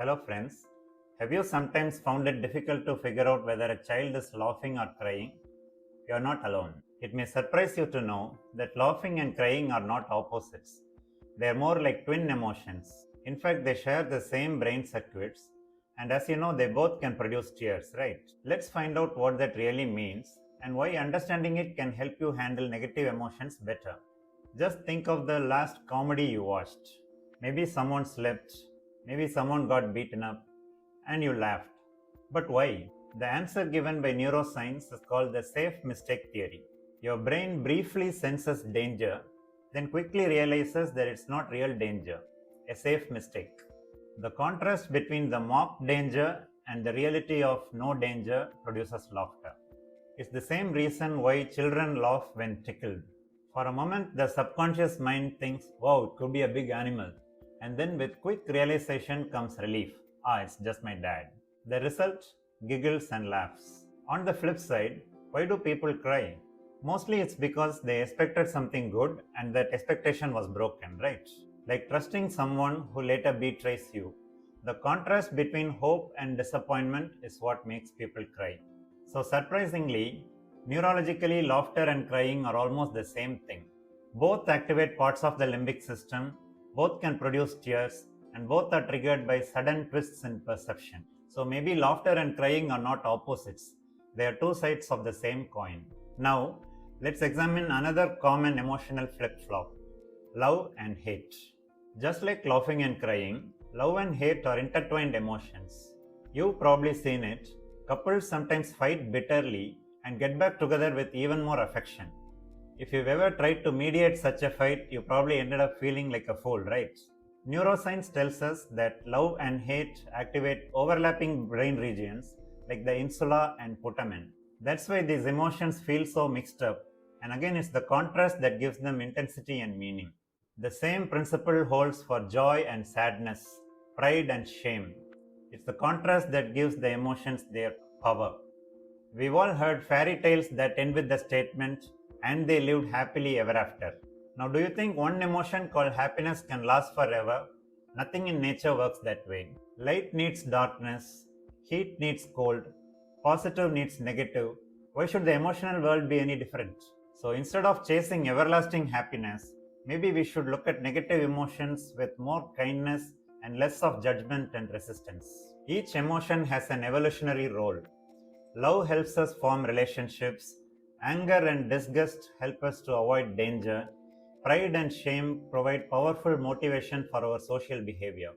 Hello friends. Have you sometimes found it difficult to figure out whether a child is laughing or crying? You are not alone. It may surprise you to know that laughing and crying are not opposites. They are more like twin emotions. In fact, they share the same brain circuits, and as you know, they both can produce tears, right? Let's find out what that really means and why understanding it can help you handle negative emotions better. Just think of the last comedy you watched. Maybe someone slept, maybe someone got beaten up, and you laughed. But why? The answer given by neuroscience is called the safe mistake theory. Your brain briefly senses danger, then quickly realizes that it's not real danger, a safe mistake. The contrast between the mock danger and the reality of no danger produces laughter. It's the same reason why children laugh when tickled. For a moment, the subconscious mind thinks, wow, it could be a big animal. And then with quick realization comes relief. It's just my dad. The result? Giggles and laughs. On the flip side, why do people cry? Mostly it's because they expected something good and that expectation was broken, right? Like trusting someone who later betrays you. The contrast between hope and disappointment is what makes people cry. So surprisingly, neurologically, laughter and crying are almost the same thing. Both activate parts of the limbic system, both can produce tears, and both are triggered by sudden twists in perception. So maybe laughter and crying are not opposites. They are two sides of the same coin. Now, let's examine another common emotional flip-flop, love and hate. Just like laughing and crying, love and hate are intertwined emotions. You've probably seen it. Couples sometimes fight bitterly and get back together with even more affection. If you've ever tried to mediate such a fight, you probably ended up feeling like a fool, right? Neuroscience tells us that love and hate activate overlapping brain regions like the insula and putamen. That's why these emotions feel so mixed up, and again, it's the contrast that gives them intensity and meaning. The same principle holds for joy and sadness, pride and shame. It's the contrast that gives the emotions their power. We've all heard fairy tales that end with the statement, and they lived happily ever after. Now, do you think one emotion called happiness can last forever? Nothing in nature works that way. Light needs darkness, heat needs cold, positive needs negative. Why should the emotional world be any different? So, instead of chasing everlasting happiness, maybe we should look at negative emotions with more kindness and less of judgment and resistance. Each emotion has an evolutionary role. Love helps us form relationships. Anger and disgust help us to avoid danger. Pride and shame provide powerful motivation for our social behavior.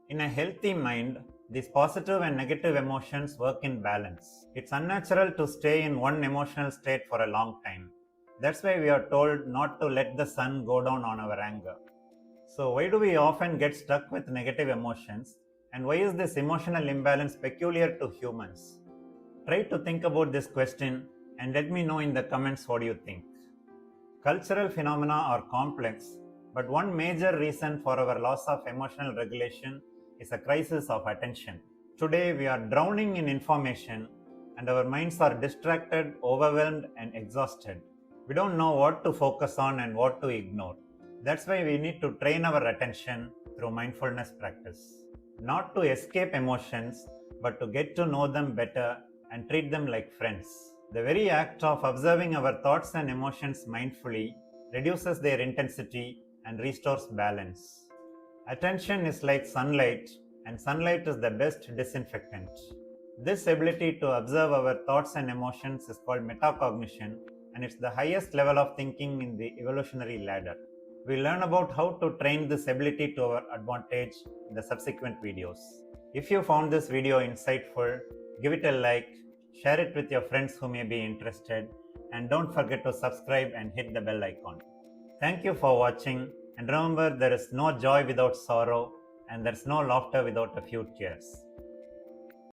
In a healthy mind, these positive and negative emotions work in balance. It's unnatural to stay in one emotional state for a long time. That's why we are told not to let the sun go down on our anger. So, why do we often get stuck with negative emotions? And why is this emotional imbalance peculiar to humans? Try to think about this question and let me know in the comments what you think. Cultural phenomena are complex, but one major reason for our loss of emotional regulation is a crisis of attention. Today, we are drowning in information and our minds are distracted, overwhelmed, and exhausted. We don't know what to focus on and what to ignore. That's why we need to train our attention through mindfulness practice. Not to escape emotions, but to get to know them better and treat them like friends. The very act of observing our thoughts and emotions mindfully reduces their intensity and restores balance. Attention is like sunlight, and sunlight is the best disinfectant. This ability to observe our thoughts and emotions is called metacognition, and it's the highest level of thinking in the evolutionary ladder. We'll learn about how to train this ability to our advantage in the subsequent videos. If you found this video insightful, give it a like, share it with your friends who may be interested, and don't forget to subscribe and hit the bell icon. Thank you for watching, and remember, there is no joy without sorrow, and there's no laughter without a few tears.